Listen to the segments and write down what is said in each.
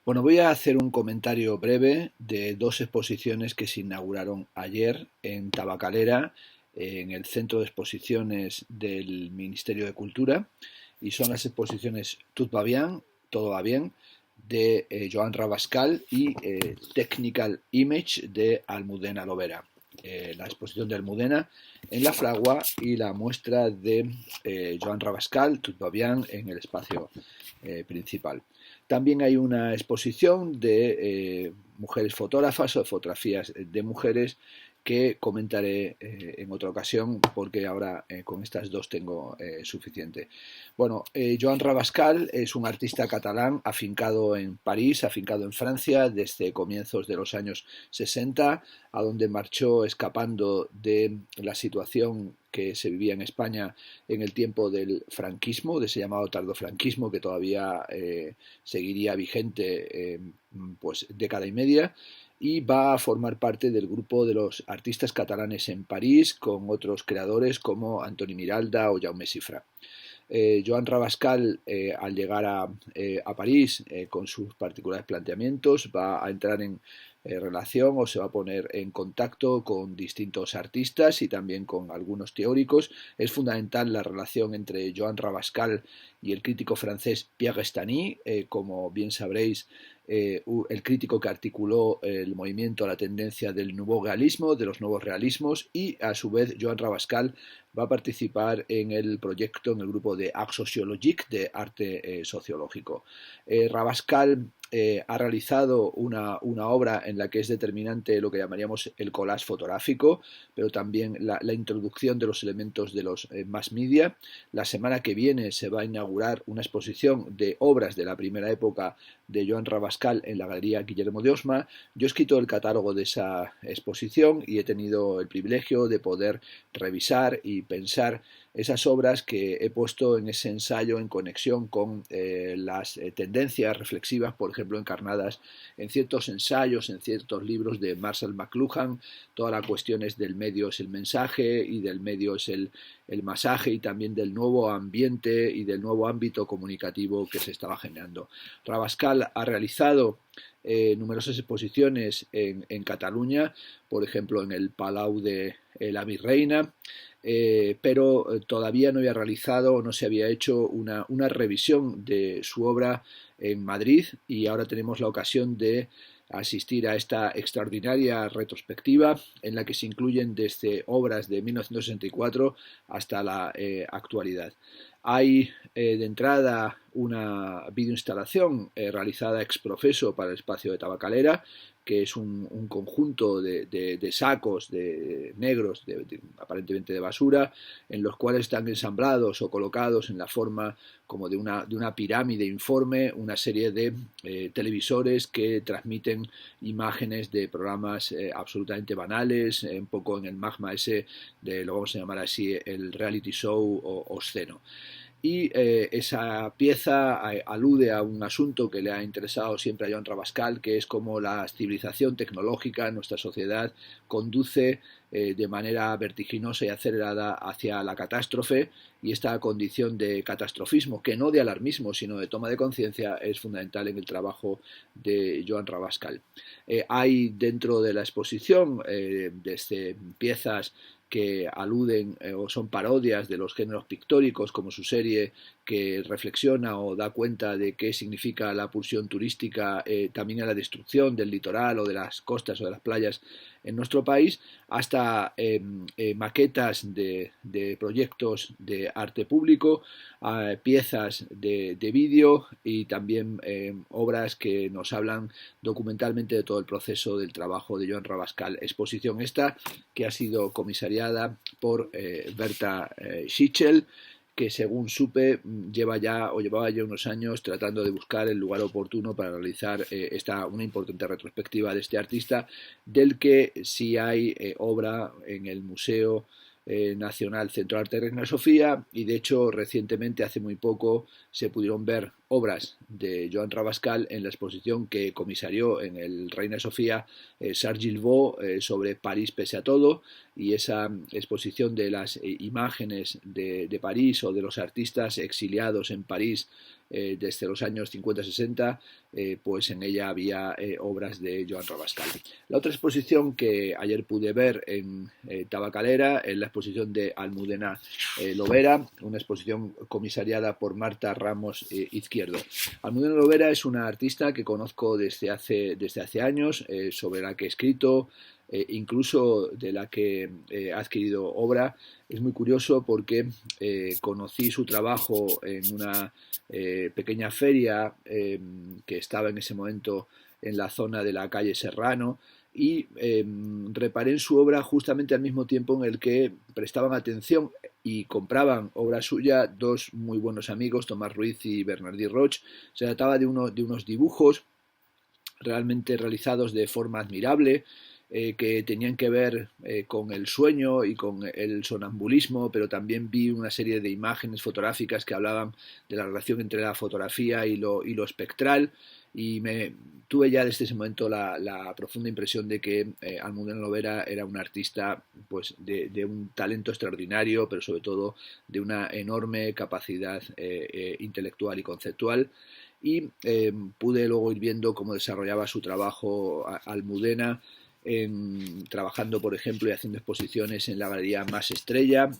Bueno, voy a hacer un comentario breve de dos exposiciones que se inauguraron ayer en Tabacalera, en el Centro de Exposiciones del Ministerio de Cultura, y son las exposiciones Tout va bien, todo va bien, de Joan Rabascal y Technical Image de Almudena Lovera. La exposición de Almudena en la Fragua y la muestra de Joan Rabascal, Tout va bien, en el espacio principal. También hay una exposición de mujeres fotógrafas o fotografías de mujeres que comentaré en otra ocasión porque ahora con estas dos tengo suficiente. Bueno, Joan Rabascal es un artista catalán afincado en París, afincado en Francia desde comienzos de los años 60, a donde marchó escapando de la situación que se vivía en España en el tiempo del franquismo, de ese llamado tardofranquismo que todavía seguiría vigente pues década y media, y va a formar parte del grupo de los artistas catalanes en París con otros creadores como Antoni Miralda o Jaume Sifra. Joan Rabascal, al llegar a París con sus particulares planteamientos, va a entrar en relación o se va a poner en contacto con distintos artistas y también con algunos teóricos. Es fundamental la relación entre Joan Rabascal y el crítico francés Pierre Estany, como bien sabréis, el crítico que articuló el movimiento, la tendencia del nuevo realismo, de los nuevos realismos, y a su vez Joan Rabascal va a participar en el proyecto, en el grupo de Art Sociologique, de arte sociológico. Rabascal ha realizado una obra en la que es determinante lo que llamaríamos el collage fotográfico, pero también la introducción de los elementos de los mass media. La semana que viene se va a inaugurar una exposición de obras de la primera época de Joan Rabascal en la Galería Guillermo de Osma. Yo he escrito el catálogo de esa exposición y he tenido el privilegio de poder revisar y pensar esas obras que he puesto en ese ensayo en conexión con las tendencias reflexivas, por ejemplo, encarnadas en ciertos ensayos, en ciertos libros de Marshall McLuhan. Toda la cuestión es del medio es el mensaje y del medio es el masaje, y también del nuevo ambiente y del nuevo ámbito comunicativo que se estaba generando. Rabascal ha realizado numerosas exposiciones en Cataluña, por ejemplo en el Palau de la Virreina, pero todavía no había realizado o no se había hecho una revisión de su obra en Madrid, y ahora tenemos la ocasión de asistir a esta extraordinaria retrospectiva en la que se incluyen desde obras de 1964 hasta la actualidad. Hay de entrada una videoinstalación realizada ex profeso para el espacio de Tabacalera, que es un conjunto de sacos negros, aparentemente de basura, en los cuales están ensamblados o colocados en la forma como de una pirámide informe una serie de televisores que transmiten imágenes de programas absolutamente banales, un poco en el magma ese lo vamos a llamar así, el reality show obsceno. Y esa pieza alude a un asunto que le ha interesado siempre a Joan Rabascal, que es cómo la civilización tecnológica en nuestra sociedad conduce de manera vertiginosa y acelerada hacia la catástrofe, y esta condición de catastrofismo, que no de alarmismo, sino de toma de conciencia, es fundamental en el trabajo de Joan Rabascal. Hay dentro de la exposición desde piezas que aluden o son parodias de los géneros pictóricos, como su serie que reflexiona o da cuenta de qué significa la pulsión turística también a la destrucción del litoral o de las costas o de las playas en nuestro país, hasta maquetas de proyectos de arte público, piezas de vídeo y también obras que nos hablan documentalmente de todo el proceso del trabajo de Joan Rabascal. Exposición esta que ha sido comisariada por Berta Schichel, que según supe llevaba ya unos años tratando de buscar el lugar oportuno para realizar una importante retrospectiva de este artista, del que sí hay obra en el Museo Nacional Centro de Arte de Reina Sofía, y de hecho recientemente, hace muy poco, se pudieron ver obras de Joan Rabascal en la exposición que comisarió en el Reina Sofía Charles Guilbault sobre París pese a todo, y esa exposición de las imágenes de París o de los artistas exiliados en París desde los años 50-60, pues en ella había obras de Joan Rabascal. La otra exposición que ayer pude ver en Tabacalera es la exposición de Almudena Lobera, una exposición comisariada por Marta Ramos Izquierdo. Almudena Lobera es una artista que conozco desde hace años, sobre la que he escrito, incluso de la que ha adquirido obra. Es muy curioso porque conocí su trabajo en una pequeña feria que estaba en ese momento en la zona de la calle Serrano, y reparé en su obra justamente al mismo tiempo en el que prestaban atención y compraban obra suya dos muy buenos amigos, Tomás Ruiz y Bernardí Roig. Se trataba de unos dibujos realmente realizados de forma admirable, que tenían que ver con el sueño y con el sonambulismo, pero también vi una serie de imágenes fotográficas que hablaban de la relación entre la fotografía y lo espectral, y tuve ya desde ese momento la profunda impresión de que Almudena Lobera era un artista pues de un talento extraordinario, pero sobre todo de una enorme capacidad intelectual y conceptual. Y pude luego ir viendo cómo desarrollaba su trabajo Almudena, trabajando, por ejemplo, y haciendo exposiciones en la Galería Más Estrella,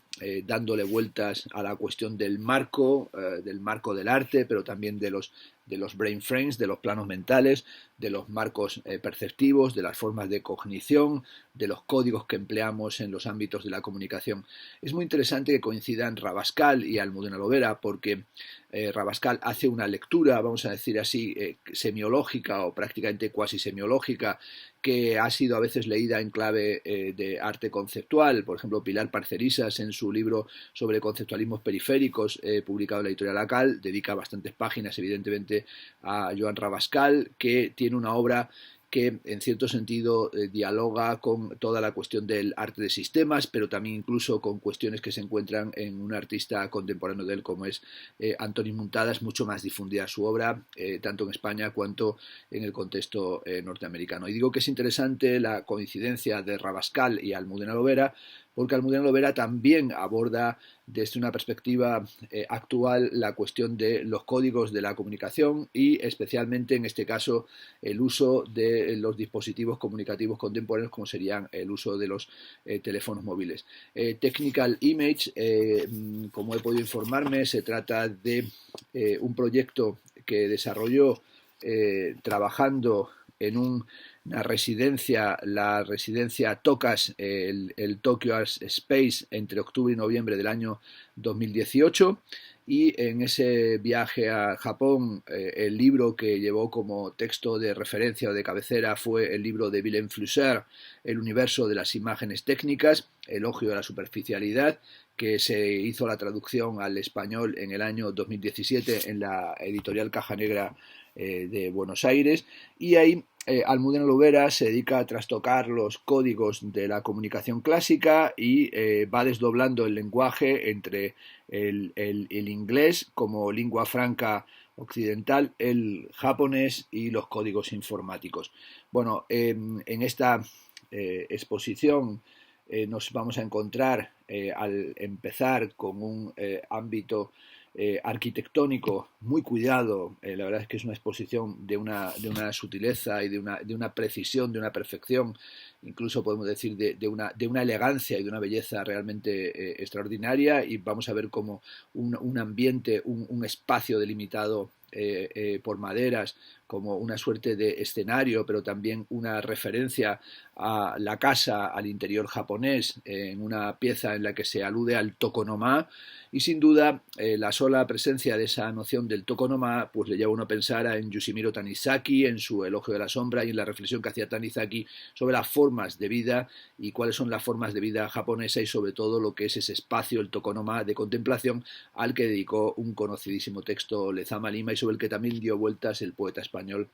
dándole vueltas a la cuestión del marco del arte, pero también de los brain frames, de los planos mentales, de los marcos perceptivos, de las formas de cognición, de los códigos que empleamos en los ámbitos de la comunicación. Es muy interesante que coincidan Rabascal y Almudena Lobera, porque Rabascal hace una lectura, vamos a decir así, semiológica o prácticamente cuasi semiológica, que ha sido a veces leída en clave de arte conceptual. Por ejemplo, Pilar Parcerisas, en su libro sobre conceptualismos periféricos, publicado en la editorial Acal, dedica bastantes páginas, evidentemente, a Joan Rabascal, que tiene una obra que en cierto sentido dialoga con toda la cuestión del arte de sistemas, pero también incluso con cuestiones que se encuentran en un artista contemporáneo de él como es Antoni Muntadas, mucho más difundida su obra, tanto en España cuanto en el contexto norteamericano. Y digo que es interesante la coincidencia de Rabascal y Almudena Lobera, porque Almudena Lobera también aborda desde una perspectiva actual la cuestión de los códigos de la comunicación y especialmente en este caso el uso de los dispositivos comunicativos contemporáneos, como serían el uso de los teléfonos móviles. Technical Image, como he podido informarme, se trata de un proyecto que desarrolló trabajando en una residencia, la residencia TOCAS, el Tokyo Arts Space, entre octubre y noviembre del año 2018, y en ese viaje a Japón el libro que llevó como texto de referencia o de cabecera fue el libro de Willem Flusser, El universo de las imágenes técnicas, elogio de la superficialidad, que se hizo la traducción al español en el año 2017 en la editorial Caja Negra de Buenos Aires, y ahí Almudena Lobera se dedica a trastocar los códigos de la comunicación clásica y va desdoblando el lenguaje entre el inglés como lingua franca occidental, el japonés y los códigos informáticos. Bueno, en esta exposición nos vamos a encontrar al empezar con un ámbito arquitectónico muy cuidado. La verdad es que es una exposición de una sutileza y de una precisión, de una perfección, incluso podemos decir de una elegancia y de una belleza realmente extraordinaria, y vamos a ver cómo un ambiente, un espacio delimitado por maderas, como una suerte de escenario, pero también una referencia a la casa, al interior japonés, en una pieza en la que se alude al tokonoma, y sin duda la sola presencia de esa noción del tokonoma pues le lleva a uno a pensar en Yoshimiro Tanizaki, en su Elogio de la sombra, y en la reflexión que hacía Tanizaki sobre las formas de vida y cuáles son las formas de vida japonesa, y sobre todo lo que es ese espacio, el tokonoma de contemplación, al que dedicó un conocidísimo texto Lezama Lima y sobre el que también dio vueltas el poeta español español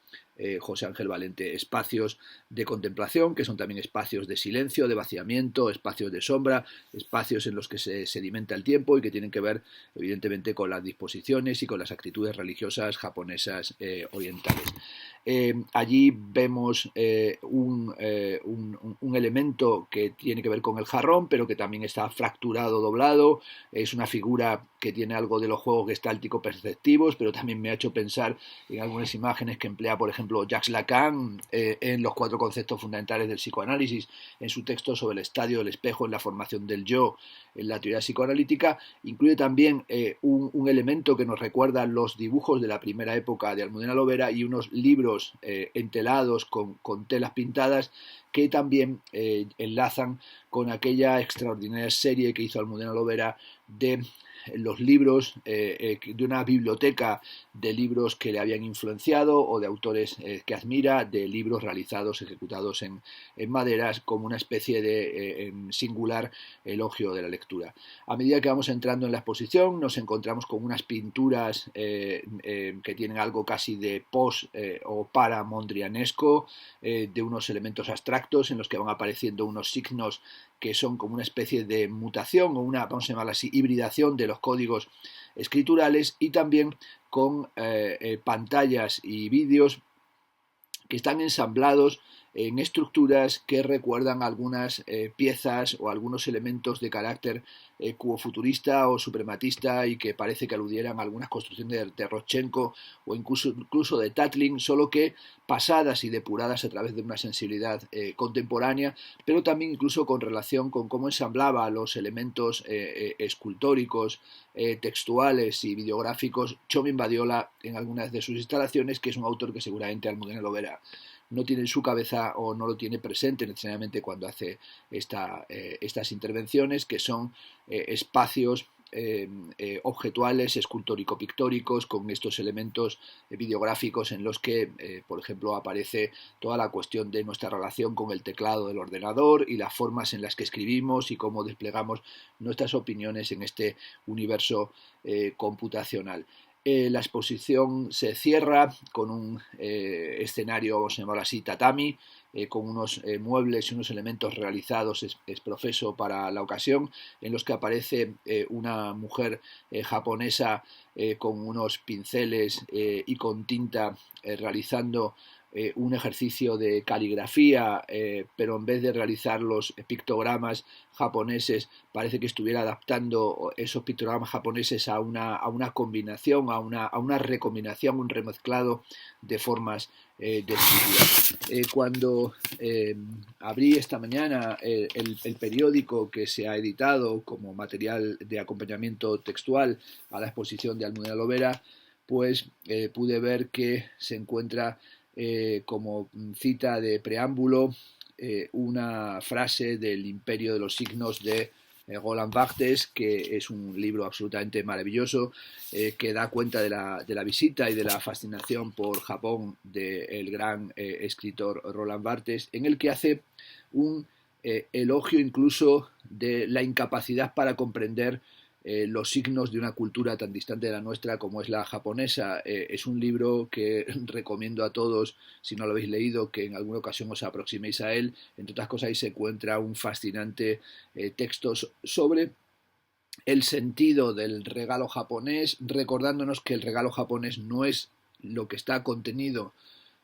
José Ángel Valente. Espacios de contemplación, que son también espacios de silencio, de vaciamiento, espacios de sombra, espacios en los que se sedimenta el tiempo y que tienen que ver evidentemente con las disposiciones y con las actitudes religiosas japonesas orientales. Allí vemos un elemento que tiene que ver con el jarrón, pero que también está fracturado, doblado. Es una figura que tiene algo de los juegos gestálticos perceptivos, pero también me ha hecho pensar en algunas imágenes que emplea, por ejemplo, Jacques Lacan en Los 4 conceptos fundamentales del psicoanálisis, en su texto sobre el estadio del espejo en la formación del yo, en la teoría psicoanalítica. Incluye también un elemento que nos recuerda los dibujos de la primera época de Almudena Lobera y unos libros entelados con telas pintadas que también enlazan con aquella extraordinaria serie que hizo Almudena Lobera de los libros, de una biblioteca de libros que le habían influenciado o de autores que admira, de libros realizados, ejecutados en maderas, como una especie de singular elogio de la lectura. A medida que vamos entrando en la exposición nos encontramos con unas pinturas que tienen algo casi de post o para mondrianesco, de unos elementos abstractos en los que van apareciendo unos signos que son como una especie de mutación o una, vamos a llamarla así, hibridación de los códigos escriturales, y también con pantallas y vídeos que están ensamblados en estructuras que recuerdan algunas piezas o algunos elementos de carácter cubofuturista o suprematista, y que parece que aludieran a algunas construcciones de Rodchenko o incluso de Tatlin, solo que pasadas y depuradas a través de una sensibilidad contemporánea, pero también incluso con relación con cómo ensamblaba los elementos escultóricos, textuales y videográficos Txomin Badiola en algunas de sus instalaciones, que es un autor que seguramente Almudena Lobera no tiene en su cabeza o no lo tiene presente necesariamente cuando hace estas intervenciones, que son espacios objetuales, escultórico-pictóricos, con estos elementos videográficos en los que, por ejemplo, aparece toda la cuestión de nuestra relación con el teclado del ordenador y las formas en las que escribimos y cómo desplegamos nuestras opiniones en este universo computacional. La exposición se cierra con un escenario, vamos a llamarlo así, tatami, con unos muebles y unos elementos realizados ex profeso para la ocasión, en los que aparece una mujer japonesa con unos pinceles y con tinta realizando un ejercicio de caligrafía, pero en vez de realizar los pictogramas japoneses, parece que estuviera adaptando esos pictogramas japoneses a una combinación, a una recombinación, un remezclado de formas de escritura. Cuando abrí esta mañana el periódico que se ha editado como material de acompañamiento textual a la exposición de Almudena Lobera, pues pude ver que se encuentra como cita de preámbulo una frase del Imperio de los Signos de Roland Barthes, que es un libro absolutamente maravilloso, que da cuenta de la visita y de la fascinación por Japón del gran escritor Roland Barthes, en el que hace un elogio incluso de la incapacidad para comprender los signos de una cultura tan distante de la nuestra como es la japonesa. Es un libro que recomiendo a todos, si no lo habéis leído, que en alguna ocasión os aproximéis a él. Entre otras cosas, ahí se encuentra un fascinante texto sobre el sentido del regalo japonés, recordándonos que el regalo japonés no es lo que está contenido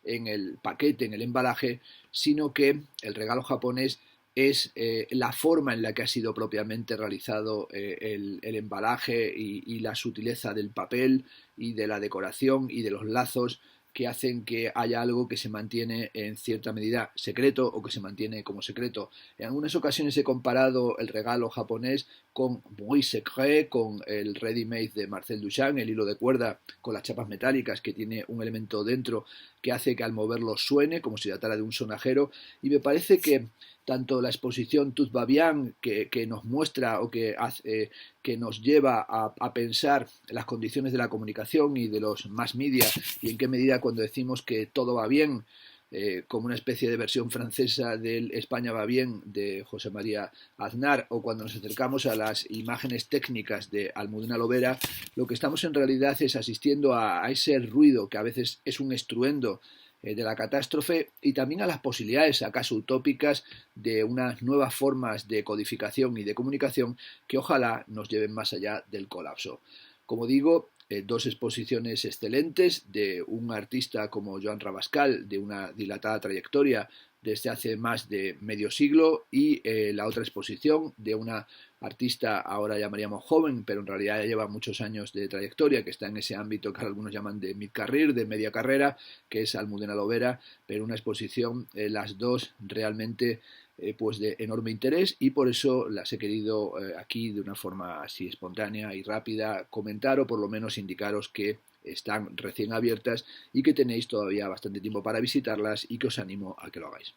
en el paquete, en el embalaje, sino que el regalo japonés es la forma en la que ha sido propiamente realizado el embalaje y la sutileza del papel y de la decoración y de los lazos que hacen que haya algo que se mantiene en cierta medida secreto o que se mantiene como secreto. En algunas ocasiones he comparado el regalo japonés con Muy Secret, con el ready-made de Marcel Duchamp, el hilo de cuerda con las chapas metálicas que tiene un elemento dentro que hace que al moverlo suene como si tratara de un sonajero, y me parece que tanto la exposición Tout va bien, que nos muestra o que nos lleva a pensar las condiciones de la comunicación y de los mass media, y en qué medida cuando decimos que todo va bien como una especie de versión francesa del España va bien de José María Aznar, o cuando nos acercamos a las imágenes técnicas de Almudena Lobera, lo que estamos en realidad es asistiendo a ese ruido que a veces es un estruendo de la catástrofe, y también a las posibilidades, acaso utópicas, de unas nuevas formas de codificación y de comunicación que ojalá nos lleven más allá del colapso. Como digo, dos exposiciones excelentes de un artista como Joan Rabascal, de una dilatada trayectoria desde hace más de medio siglo, y la otra exposición de una artista ahora llamaríamos joven, pero en realidad ya lleva muchos años de trayectoria, que está en ese ámbito que algunos llaman de mid-career, de media carrera, que es Almudena Lobera, pero una exposición, las dos realmente pues de enorme interés, y por eso las he querido aquí de una forma así espontánea y rápida comentar, o por lo menos indicaros que están recién abiertas y que tenéis todavía bastante tiempo para visitarlas, y que os animo a que lo hagáis.